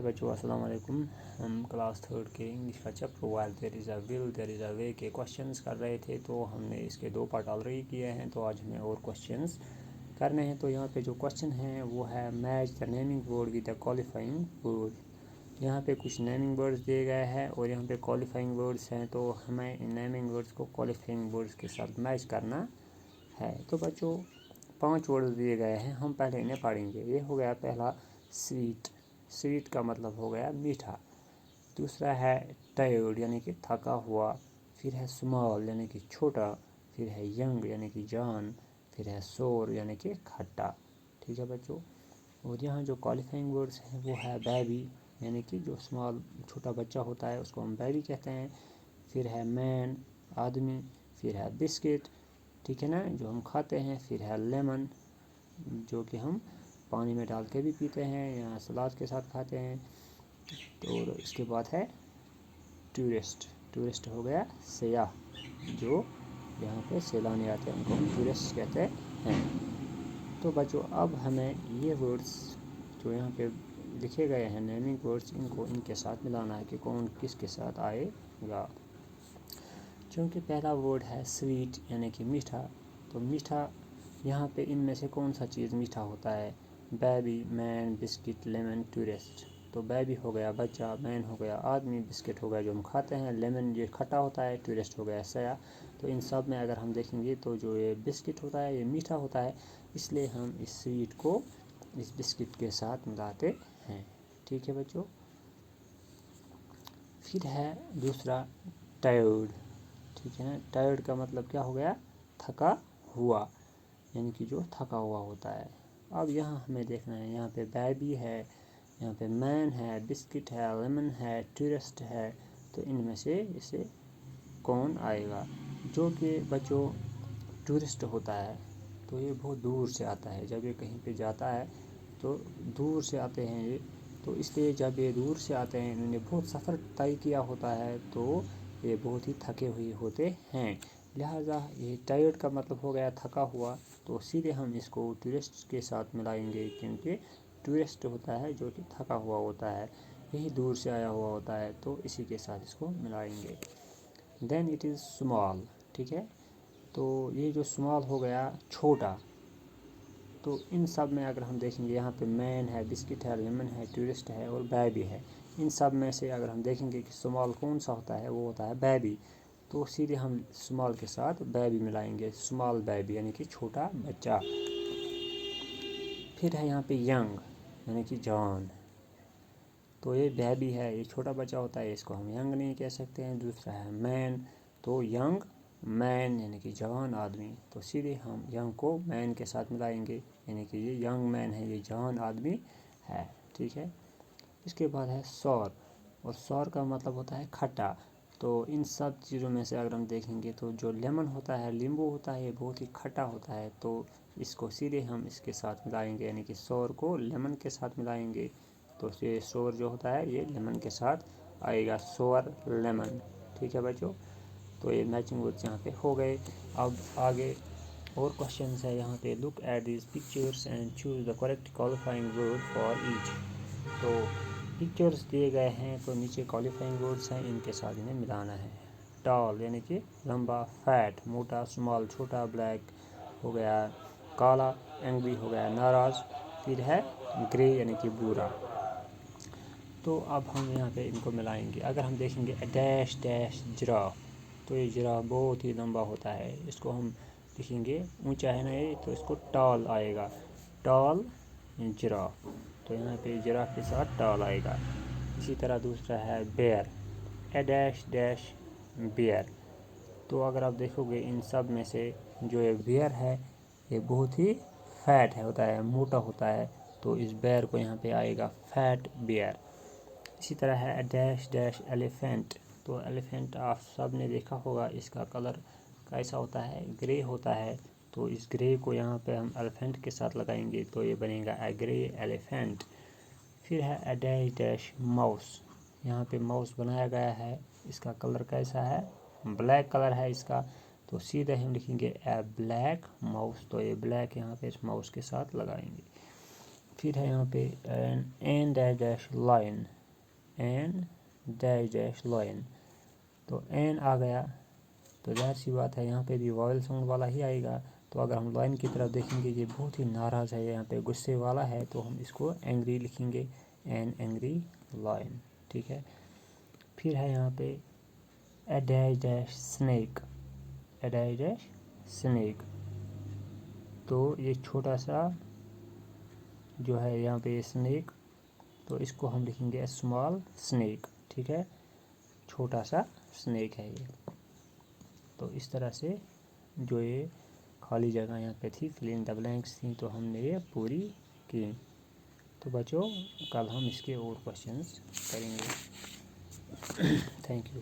बच्चों अस्सलाम वालेकुम। हम क्लास थर्ड के इंग्लिश का chapter wise there is a will there is a way के क्वेश्चंस कर रहे थे, तो हमने इसके 2 पार्ट ऑलरेडी किए हैं। तो आज हमें और क्वेश्चंस करने हैं। तो यहाँ पे जो क्वेश्चन है वो है match the naming word with the qualifying word. यहाँ पे कुछ नेमिंग वर्ड्स दिए गए हैं और यहाँ पे क्वालिफाइंग वर्ड्स हैं, तो हमें इन नेमिंग वर्ड्स को क्वालिफाइंग वर्ड्स के साथ मैच करना है। तो बच्चों 5 वर्ड्स दिए गए हैं, हम पहले इन्हें पढ़ेंगे। ये हो गया पहला स्वीट, स्वीट का मतलब हो गया मीठा। दूसरा है टायर्ड यानी कि थका हुआ। फिर है स्मॉल यानी कि छोटा। फिर है यंग यानी कि जवान। फिर है सोर यानी कि खट्टा। ठीक है बच्चों। और यहाँ जो क्वालिफाइंग वर्ड्स हैं वो है बेबी यानी कि जो स्मॉल छोटा बच्चा होता है उसको हम बेबी कहते हैं। फिर है मैन आदमी। फिर है बिस्किट, ठीक है ना, जो हम खाते हैं। फिर है लेमन जो कि हम पानी में डाल के भी पीते हैं या सलाद के साथ खाते हैं। तो इसके बाद है टूरिस्ट, टूरिस्ट हो गया सयाह, जो यहाँ पे सैलानी आते हैं उनको हम टूरिस्ट कहते हैं। तो बच्चों अब हमें ये वर्ड्स जो यहाँ पे लिखे गए हैं नेमिंग वर्ड्स, इनको इनके साथ मिलाना है कि कौन किसके साथ आएगा। क्योंकि पहला वर्ड है स्वीट यानी कि मीठा, तो मीठा यहाँ पे इनमें से कौन सा चीज़ मीठा होता है? Baby, man, biscuit, lemon, tourist. तो बेबी हो गया बच्चा, मैन हो गया आदमी, बिस्किट हो गया जो हम खाते हैं, लेमन ये खट्टा होता है, टूरिस्ट हो गया सया। तो इन सब में अगर हम देखेंगे तो जो ये बिस्किट होता है ये मीठा होता है, इसलिए हम इस स्वीट को इस बिस्किट के साथ मिलाते हैं। ठीक है बच्चों। फिर है दूसरा टायर्ड, ठीक है ना। टायर्ड का मतलब क्या हो गया? थका हुआ, यानी कि जो थका हुआ होता है। अब यहाँ हमें देखना है, यहाँ पे बेबी है, यहाँ पे मैन है, बिस्किट है, लेमन है, टूरिस्ट है। तो इनमें से इसे कौन आएगा? जो कि बच्चों टूरिस्ट होता है तो ये बहुत दूर से आता है। जब ये कहीं पे जाता है तो दूर से आते हैं ये, तो इसलिए जब ये दूर से आते हैं इन्होंने बहुत सफ़र तय किया होता है, तो ये बहुत ही थके हुए होते हैं। लिहाजा ये टायर्ड का मतलब हो गया थका हुआ, तो सीधे हम इसको टूरिस्ट के साथ मिलाएंगे, क्योंकि टूरिस्ट होता है जो कि थका हुआ होता है, यही दूर से आया हुआ होता है, तो इसी के साथ इसको मिलाएंगे। देन इट इज़ स्मॉल, ठीक है। तो ये जो स्मॉल हो गया छोटा, तो इन सब में अगर हम देखेंगे यहाँ पे मैन है, बिस्किट है, लेमन है, टूरिस्ट है और बेबी है। इन सब में से अगर हम देखेंगे कि स्मॉल कौन सा होता है, वो होता है बेबी। तो सीधे हम स्मॉल के साथ बेबी मिलाएंगे, स्मॉल बेबी यानी कि छोटा बच्चा। फिर है यहाँ पे यंग यानी कि जवान, तो ये बेबी है, ये छोटा बच्चा होता है, इसको हम यंग नहीं कह सकते हैं। दूसरा है मैन, तो यंग मैन यानी कि जवान आदमी, तो सीधे हम यंग को मैन के साथ मिलाएंगे, यानी कि ये यंग मैन है, ये जवान आदमी है। ठीक है। इसके बाद है सौर, और सौर का मतलब होता है खट्टा। तो इन सब चीज़ों में से अगर हम देखेंगे तो जो लेमन होता है, नींबू होता है, ये बहुत ही खट्टा होता है, तो इसको सीधे हम इसके साथ मिलाएंगे, यानी कि सौर को लेमन के साथ मिलाएंगे। तो ये सोर जो होता है ये लेमन के साथ आएगा, सोर लेमन। ठीक है बच्चों। तो ये मैचिंग वर्ड्स यहाँ पे हो गए। अब आगे और क्वेश्चन है यहाँ पे, look at this pictures and choose the correct qualifying word for each. तो पिक्चर्स दिए गए हैं, तो नीचे क्वालिफाइंग वर्ड्स हैं, इनके साथ इन्हें मिलाना है। टॉल यानी कि लंबा, फैट मोटा, स्मॉल छोटा, ब्लैक हो गया काला, एंग्री हो गया नाराज़। फिर है ग्रे यानी कि भूरा। तो अब हम यहाँ पे इनको मिलाएंगे। अगर हम देखेंगे डैश डैश जिराफ, तो ये जिराफ बहुत ही लंबा होता है, इसको हम देखेंगे ऊंचा है ना ये, तो इसको टॉल आएगा, टॉल जिराफ। तो यहाँ पे जिराफ के साथ टॉल आएगा। इसी तरह दूसरा है बेयर, ए डैश डैश बेयर। तो अगर आप देखोगे इन सब में से जो ये बेयर है ये बहुत ही फैट है होता है, मोटा होता है, तो इस बेयर को यहाँ पे आएगा फैट बेयर। इसी तरह है डैश डैश एलिफेंट, तो एलिफेंट आप सब ने देखा होगा, इसका कलर कैसा होता है? ग्रे होता है, तो इस ग्रे को यहाँ पे हम एलिफेंट के साथ लगाएंगे, तो ये बनेगा ए ग्रे एलिफेंट। फिर है ए डैश डैश माउस, यहाँ पे माउस बनाया गया है, इसका कलर कैसा है? ब्लैक कलर है इसका, तो सीधे हम लिखेंगे ए ब्लैक माउस, तो ये ब्लैक यहाँ पे इस माउस के साथ लगाएंगे। फिर है यहाँ पे N dash dash line, N dash dash line. तो एन आ गया तो जाहिर सी बात है यहाँ पे भी वॉवल साउंड वाला ही आएगा। तो अगर हम लाइन की तरफ देखेंगे ये बहुत ही नाराज़ है, यहाँ पे गुस्से वाला है, तो हम इसको एंग्री लिखेंगे, एन एंग्री लाइन। ठीक है। फिर है यहाँ पे ए डैश डैश स्नेक, ए डैश डैश स्नेक। तो ये छोटा सा जो है यहाँ पे स्नेक, तो इसको हम लिखेंगे ए स्मॉल स्नेक। ठीक है, छोटा सा स्नेक है ये। तो इस तरह से जो ये खाली जगह यहाँ पे थी, फिल इन द ब्लैंक्स थी, तो हमने ये पूरी की। तो बच्चों कल हम इसके और क्वेश्चंस करेंगे। Thank you.